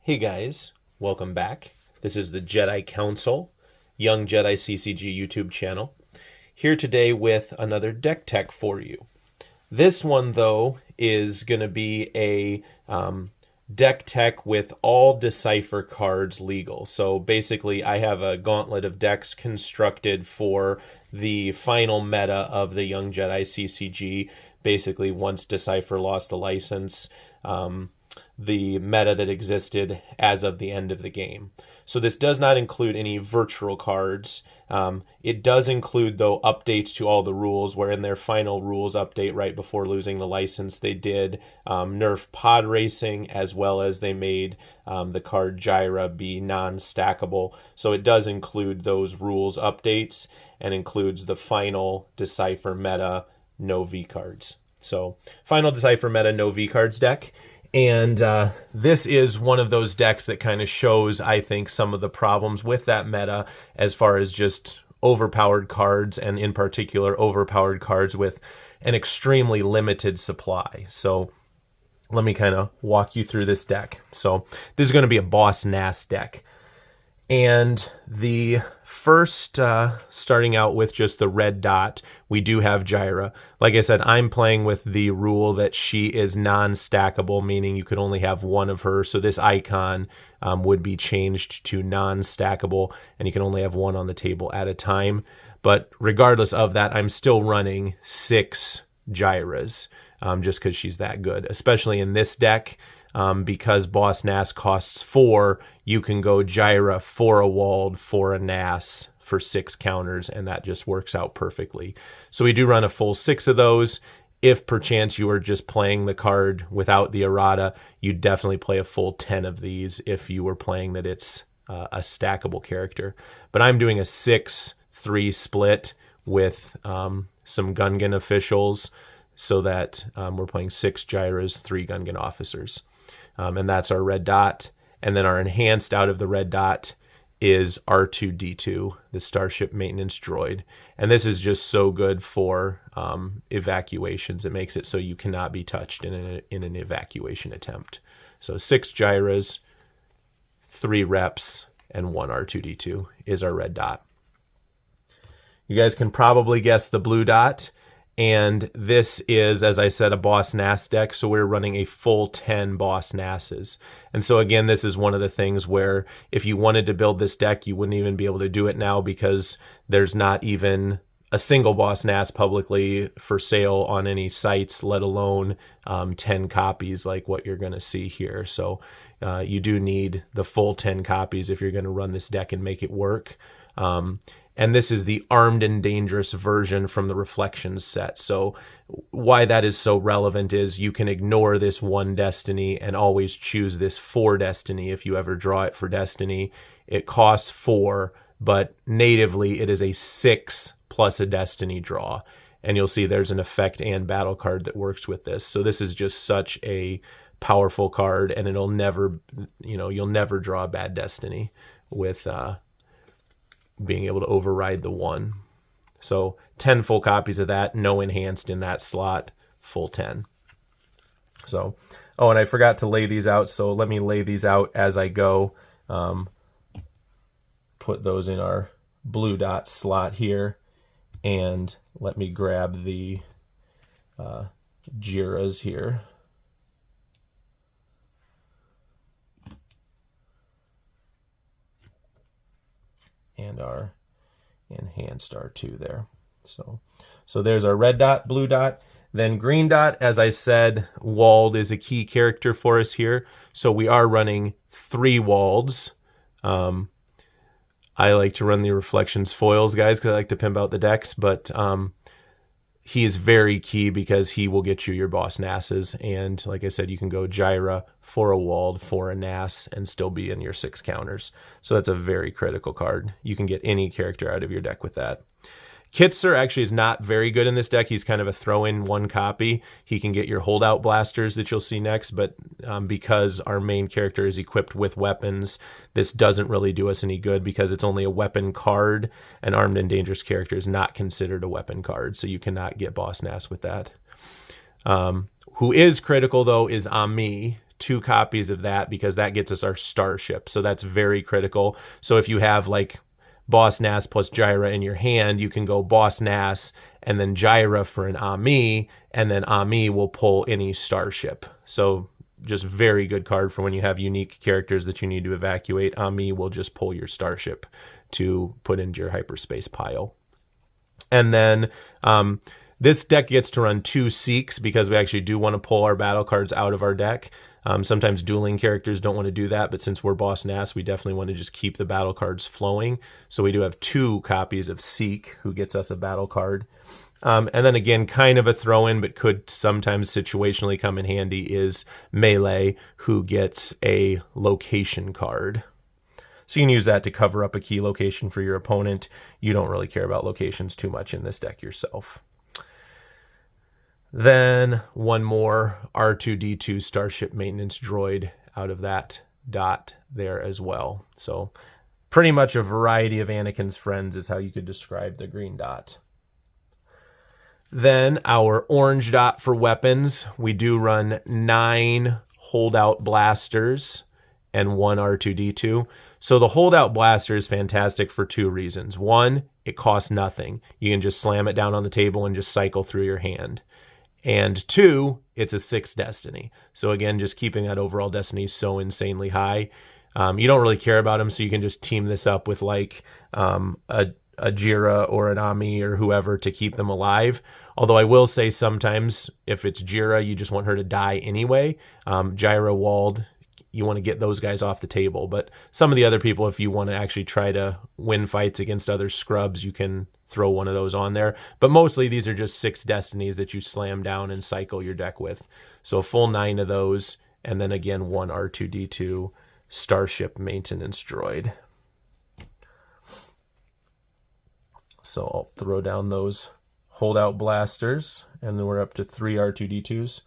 Hey guys, welcome back. This is the Jedi Council, Young Jedi CCG YouTube channel. Here today with another deck tech for you. This one, though, is going to be a deck tech with all Decipher cards legal. So basically, I have a gauntlet of decks constructed for the final meta of the Young Jedi CCG. Basically, once Decipher lost the license, the meta that existed as of the end of the game. So this does not include any virtual cards. It does include, though, updates to all the rules, where in their final rules update right before losing the license, they did nerf pod racing, as well as they made the card Gyra be non-stackable. So it does include those rules updates and includes the final Decipher meta no V cards. So final Decipher meta no V cards deck. And this is one of those decks that kind of shows, I think, some of the problems with that meta as far as just overpowered cards, and in particular overpowered cards with an extremely limited supply. So let me kind of walk you through this deck. So this is going to be a Boss Nass deck. And the first, starting out with just the red dot, we do have Gyra. Like I said, I'm playing with the rule that she is non-stackable, meaning you could only have one of her. So this icon would be changed to non-stackable, and you can only have one on the table at a time. But regardless of that, I'm still running 6 Gyras, just because she's that good, especially in this deck. Because Boss Nass costs 4, you can go Gyra for a Walled, for a Nass, for 6 counters, and that just works out perfectly. So we do run a full 6 of those. If perchance you are just playing the card without the errata, you definitely play a full 10 of these if you were playing that it's a stackable character. But I'm doing a 6-3 split with some Gungan officials, so that we're playing 6 Gyras, 3 Gungan officers. And that's our red dot. And then our enhanced out of the red dot is R2-D2, the Starship Maintenance Droid. And this is just so good for evacuations. It makes it so you cannot be touched in an evacuation attempt. So 6 Gyras, 3 reps, and 1 R2-D2 is our red dot. You guys can probably guess the blue dot. And this is, as I said, a Boss Nass deck, so we're running a full 10 Boss Nasses. And so again, this is one of the things where if you wanted to build this deck, you wouldn't even be able to do it now, because there's not even a single Boss Nass publicly for sale on any sites, let alone 10 copies like what you're going to see here. So you do need the full 10 copies if you're going to run this deck and make it work. And this is the Armed and Dangerous version from the Reflections set. So why that is so relevant is you can ignore this 1 Destiny and always choose this 4 Destiny if you ever draw it for Destiny. It costs 4, but natively it is a 6 plus a Destiny draw. And you'll see there's an effect and battle card that works with this. So this is just such a powerful card, and it'll never, you'll never draw a bad Destiny with being able to override the 1. So 10 full copies of that, no enhanced in that slot, full 10. So, oh, and I forgot to lay these out, so let me lay these out as I go. Put those in our blue dot slot here, and let me grab the Gyras here. And our enhanced R2 there. So there's our red dot, blue dot. Then green dot, as I said, Walled is a key character for us here. So we are running 3 Walds. I like to run the Reflections foils, guys, because I like to pimp out the decks. But he is very key because he will get you your Boss Nasses. And like I said, you can go Gyra for a Walled, for a Nass, and still be in your 6 counters. So that's a very critical card. You can get any character out of your deck with that. Kitzer actually is not very good in this deck. He's kind of a throw-in 1 copy. He can get your holdout blasters that you'll see next, but because our main character is equipped with weapons, this doesn't really do us any good because it's only a weapon card. An Armed and Dangerous character is not considered a weapon card, so you cannot get Boss Nass with that. Who is critical, though, is Ami 2 copies of that because that gets us our starship. So that's very critical. So if you have like Boss Nass plus Gyra in your hand, you can go Boss Nass and then Gyra for an Ami, and then Ami will pull any starship. So just very good card for when you have unique characters that you need to evacuate. Ami will just pull your starship to put into your hyperspace pile. And then this deck gets to run 2 Seeks because we actually do want to pull our battle cards out of our deck. Sometimes dueling characters don't want to do that, but since we're Boss Nass, we definitely want to just keep the battle cards flowing. So we do have 2 copies of Seek, who gets us a battle card. And then again, kind of a throw-in, but could sometimes situationally come in handy, is Melee, who gets a location card. So you can use that to cover up a key location for your opponent. You don't really care about locations too much in this deck yourself. Then one more R2-D2 Starship Maintenance Droid out of that dot there as well. So pretty much a variety of Anakin's friends is how you could describe the green dot. Then our orange dot for weapons, we do run 9 holdout blasters and 1 R2-D2. So the holdout blaster is fantastic for 2 reasons. 1, it costs nothing. You can just slam it down on the table and just cycle through your hand. And 2, it's a 6 destiny. So again, just keeping that overall destiny so insanely high. You don't really care about them, so you can just team this up with like a Jira or an Ami or whoever to keep them alive. Although I will say sometimes if it's Jira, you just want her to die anyway. Gyra Wald, you want to get those guys off the table. But some of the other people, if you want to actually try to win fights against other scrubs, you can throw one of those on there. But mostly these are just 6 destinies that you slam down and cycle your deck with. So a full 9 of those, and then again 1 R2-D2 Starship Maintenance Droid. So I'll throw down those holdout blasters, and then we're up to 3 R2-D2s.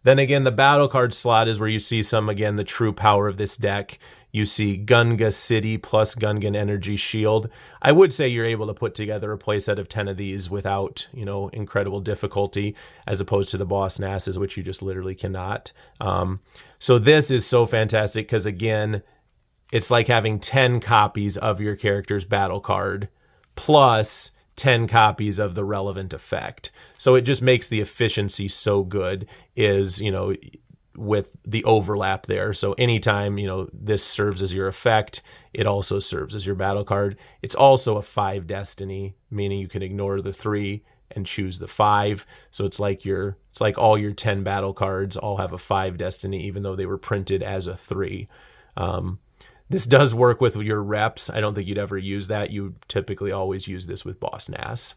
Then again, the battle card slot is where you see some, again, the true power of this deck. You see Gunga City plus Gungan Energy Shield. I would say you're able to put together a playset of 10 of these without, incredible difficulty, as opposed to the Boss Nasses, which you just literally cannot. So this is so fantastic because, again, it's like having 10 copies of your character's battle card plus 10 copies of the relevant effect. So it just makes the efficiency so good, is, with the overlap there. So anytime, this serves as your effect, it also serves as your battle card. It's also a 5 destiny, meaning you can ignore the 3 and choose the 5. So it's like all your 10 battle cards all have a 5 destiny, even though they were printed as a 3. This does work with your reps. I don't think you'd ever use that. You typically always use this with Boss Nass.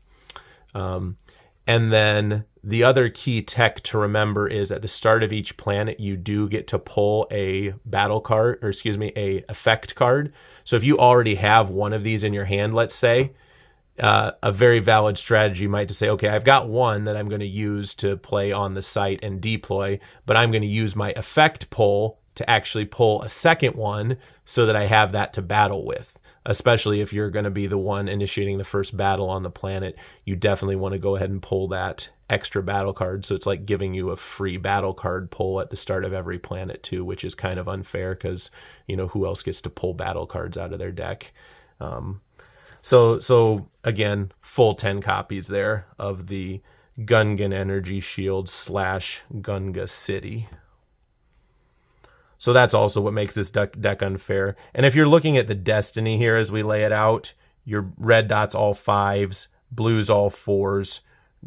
And then the other key tech to remember is at the start of each planet, you do get to pull a battle card, or a effect card. So if you already have one of these in your hand, let's say, a very valid strategy might to say, okay, I've got one that I'm going to use to play on the site and deploy, but I'm going to use my effect pull to actually pull a second one so that I have that to battle with. Especially if you're going to be the one initiating the first battle on the planet, you definitely want to go ahead and pull that extra battle card. So it's like giving you a free battle card pull at the start of every planet too, which is kind of unfair because, who else gets to pull battle cards out of their deck? So again, full 10 copies there of the Gungan Energy Shield / Gunga City. So that's also what makes this deck unfair. And if you're looking at the destiny here as we lay it out, your red dot's all 5s, blue's all 4s,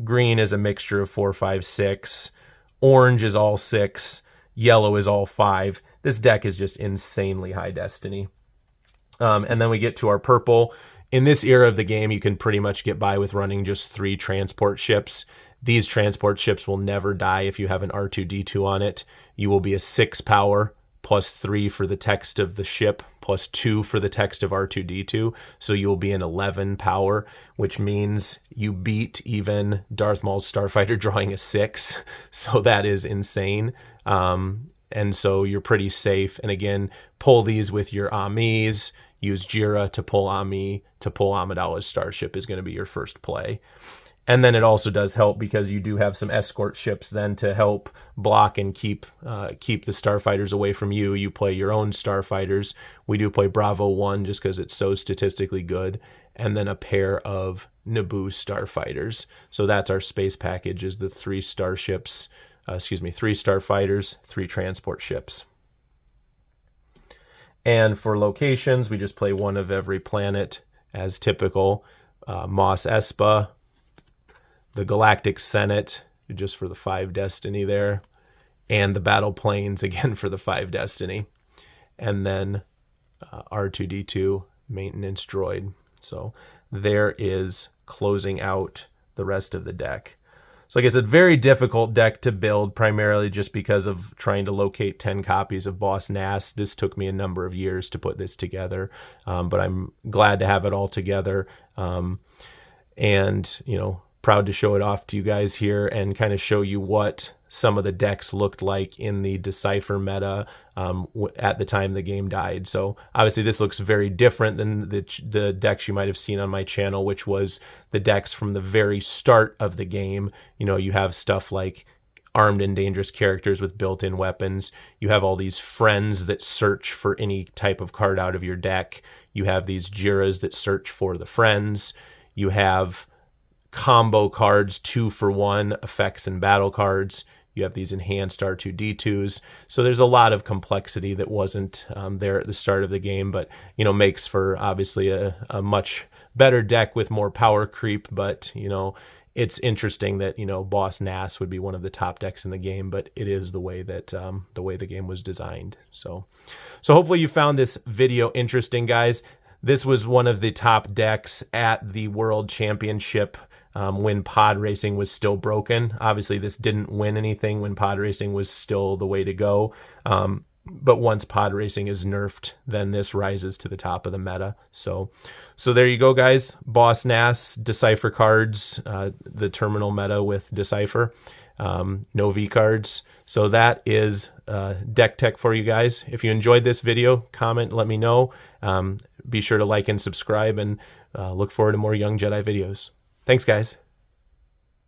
green is a mixture of 4, 5, 6, orange is all 6, yellow is all 5. This deck is just insanely high destiny. And then we get to our purple. In this era of the game, you can pretty much get by with running just 3 transport ships. These transport ships will never die if you have an R2-D2 on it. You will be a 6 power, plus 3 for the text of the ship, plus 2 for the text of R2-D2. So you'll be an 11 power, which means you beat even Darth Maul's Starfighter drawing a 6. So that is insane. And so you're pretty safe. And again, pull these with your Amis. Use Jira to pull Ami, to pull Amidala's starship is going to be your first play. And then it also does help because you do have some escort ships then to help block and keep the starfighters away from you. You play your own starfighters. We do play Bravo 1 just because it's so statistically good. And then a pair of Naboo starfighters. So that's our space package, is the 3 starships, 3 starfighters, 3 transport ships. And for locations, we just play 1 of every planet as typical. Mos Espa, the Galactic Senate, just for the 5 destiny there, and the battle planes again for the 5 destiny, and then R2D2 maintenance droid. So there is closing out the rest of the deck. So like I said, very difficult deck to build, primarily just because of trying to locate 10 copies of Boss Nass. This took me a number of years to put this together, but I'm glad to have it all together, and proud to show it off to you guys here and kind of show you what some of the decks looked like in the Decipher meta at the time the game died. So obviously this looks very different than the decks you might have seen on my channel, which was the decks from the very start of the game. You have stuff like armed and dangerous characters with built-in weapons. You have all these friends that search for any type of card out of your deck. You have these Jiras that search for the friends. You have combo cards, 2-for-1 effects and battle cards. You have these enhanced R2D2s. So there's a lot of complexity that wasn't there at the start of the game, but makes for obviously a much better deck with more power creep. But it's interesting that Boss Nass would be one of the top decks in the game, but it is the way that the game was designed. So hopefully you found this video interesting, guys. This was one of the top decks at the World Championship when pod racing was still broken. Obviously, this didn't win anything when pod racing was still the way to go. But once pod racing is nerfed, then this rises to the top of the meta. So there you go, guys. Boss Nass, Decipher cards, the terminal meta with Decipher, no V cards. So that is Decktech for you guys. If you enjoyed this video, comment, let me know. Be sure to like and subscribe, and look forward to more Young Jedi videos. Thanks, guys.